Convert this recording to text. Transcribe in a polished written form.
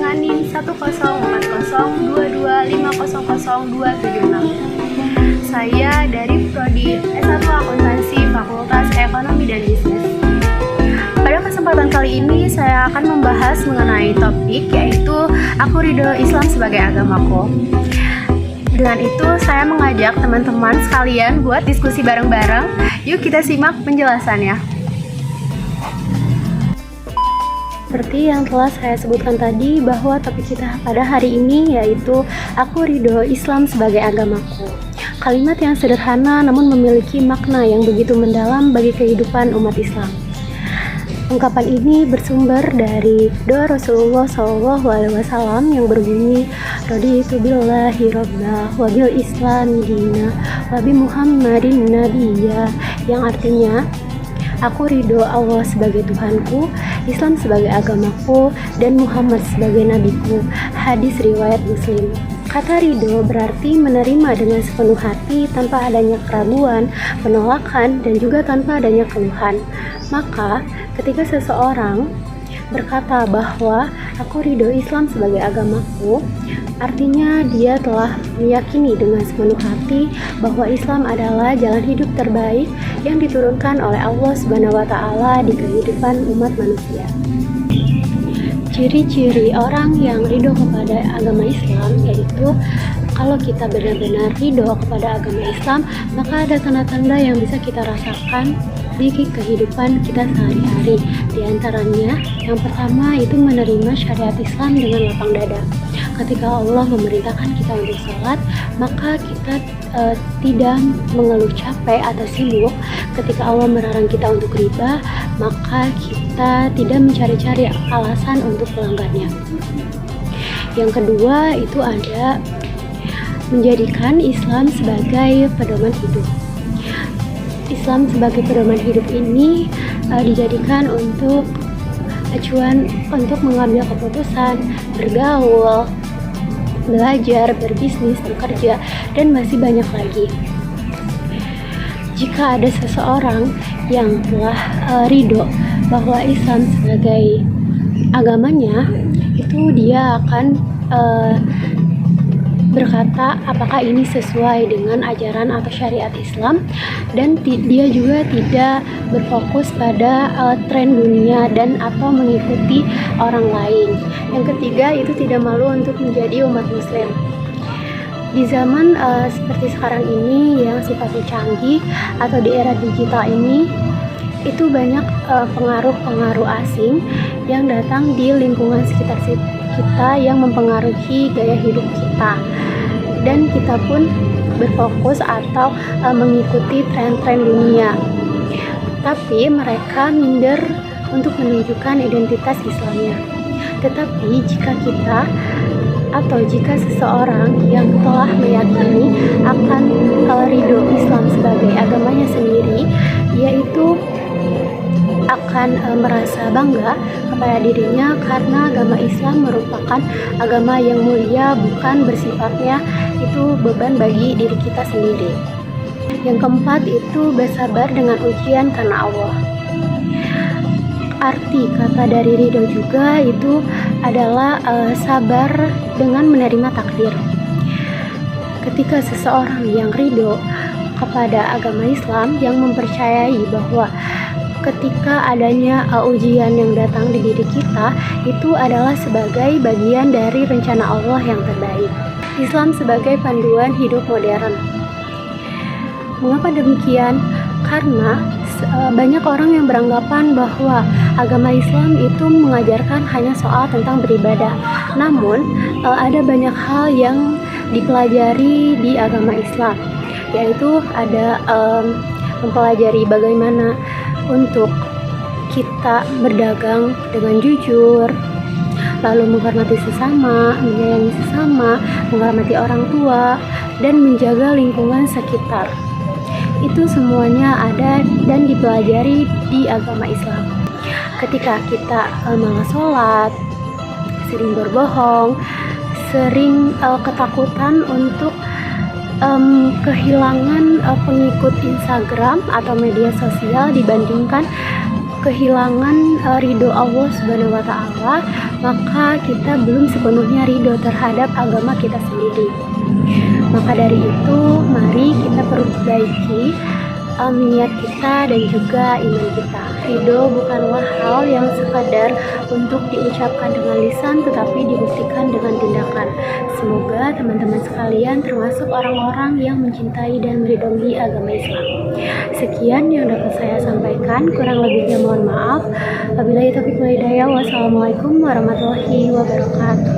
dengan NIM 1040225002706. Saya dari Prodi S1 Akuntansi Fakultas Ekonomi dan Bisnis. Pada kesempatan kali ini saya akan membahas mengenai topik yaitu aku ridho Islam sebagai agamaku. Dengan itu saya mengajak teman-teman sekalian buat diskusi bareng-bareng. Yuk kita simak penjelasannya. Seperti yang telah saya sebutkan tadi bahwa topik kita pada hari ini yaitu aku ridho Islam sebagai agamaku. Kalimat yang sederhana namun memiliki makna yang begitu mendalam bagi kehidupan umat Islam. Ungkapan ini bersumber dari doa Rasulullah SAW yang berbunyi raditu billahi robba wa bil islami dina wa bi Muhammadin nabiyya, yang artinya aku ridho Allah sebagai Tuhanku, Islam sebagai agamaku, dan Muhammad sebagai nabiku. Hadis riwayat Muslim. Kata ridho berarti menerima dengan sepenuh hati tanpa adanya keraguan, penolakan, dan juga tanpa adanya keluhan. Maka ketika seseorang berkata bahwa aku ridho Islam sebagai agamaku, artinya dia telah meyakini dengan sepenuh hati bahwa Islam adalah jalan hidup terbaik yang diturunkan oleh Allah Subhanahu wa Ta'ala di kehidupan umat manusia. Ciri-ciri orang yang ridho kepada agama Islam yaitu kalau kita benar-benar ridho kepada agama Islam, maka ada tanda-tanda yang bisa kita rasakan di kehidupan kita sehari-hari. Di antaranya, yang pertama itu menerima syariat Islam dengan lapang dada. Ketika Allah memerintahkan kita untuk sholat, maka kita tidak mengeluh capek atau sibuk. Ketika Allah melarang kita untuk riba, maka kita tidak mencari-cari alasan untuk melanggarnya. Yang kedua itu ada menjadikan Islam sebagai pedoman hidup. Islam sebagai pedoman hidup ini dijadikan untuk acuan untuk mengambil keputusan, bergaul, belajar, berbisnis, bekerja, dan masih banyak lagi. Jika ada seseorang yang telah ridho bahwa Islam sebagai agamanya, itu dia akan berkata apakah ini sesuai dengan ajaran atau syariat Islam, dan dia juga tidak berfokus pada tren dunia dan atau mengikuti orang lain. Yang ketiga itu tidak malu untuk menjadi umat muslim. Di zaman seperti sekarang ini yang sifatnya canggih atau di era digital ini, itu banyak pengaruh-pengaruh asing yang datang di lingkungan sekitar kita yang mempengaruhi gaya hidup kita, dan kita pun berfokus atau mengikuti tren-tren dunia. Tapi mereka minder untuk menunjukkan identitas Islamnya. Tetapi jika seseorang yang telah meyakini akan ridho Islam sebagai agamanya sendiri, yaitu akan merasa bangga kepada dirinya karena agama Islam merupakan agama yang mulia, bukan bersifatnya itu beban bagi diri kita sendiri. Yang keempat itu bersabar dengan ujian karena Allah. Arti kata dari ridho juga itu adalah sabar dengan menerima takdir. Ketika seseorang yang ridho kepada agama Islam, yang mempercayai bahwa ketika adanya ujian yang datang di diri kita, itu adalah sebagai bagian dari rencana Allah yang terbaik. Islam sebagai panduan hidup modern. Mengapa demikian? Karena banyak orang yang beranggapan bahwa agama Islam itu mengajarkan hanya soal tentang beribadah. Namun ada banyak hal yang dipelajari di agama Islam, yaitu ada mempelajari bagaimana untuk kita berdagang dengan jujur, lalu menghormati sesama, menyayangi sesama, menghormati orang tua, dan menjaga lingkungan sekitar. Itu semuanya ada dan dipelajari di agama Islam. Ketika kita malas sholat, sering berbohong, sering ketakutan untuk kehilangan pengikut Instagram atau media sosial dibandingkan kehilangan ridho Allah Subhanahu wa Ta'ala, maka kita belum sepenuhnya ridho terhadap agama kita sendiri. Maka dari itu, mari kita perbaiki niat kita dan juga iman kita. Ridho bukanlah hal yang sekadar untuk diucapkan dengan lisan, tetapi dibuktikan dengan tindakan. Semoga teman-teman sekalian termasuk orang-orang yang mencintai dan meridhoi agama Islam. Sekian yang dapat saya sampaikan, kurang lebihnya mohon maaf. Wabillahi taufiq wal hidayah. Wassalamualaikum warahmatullahi wabarakatuh.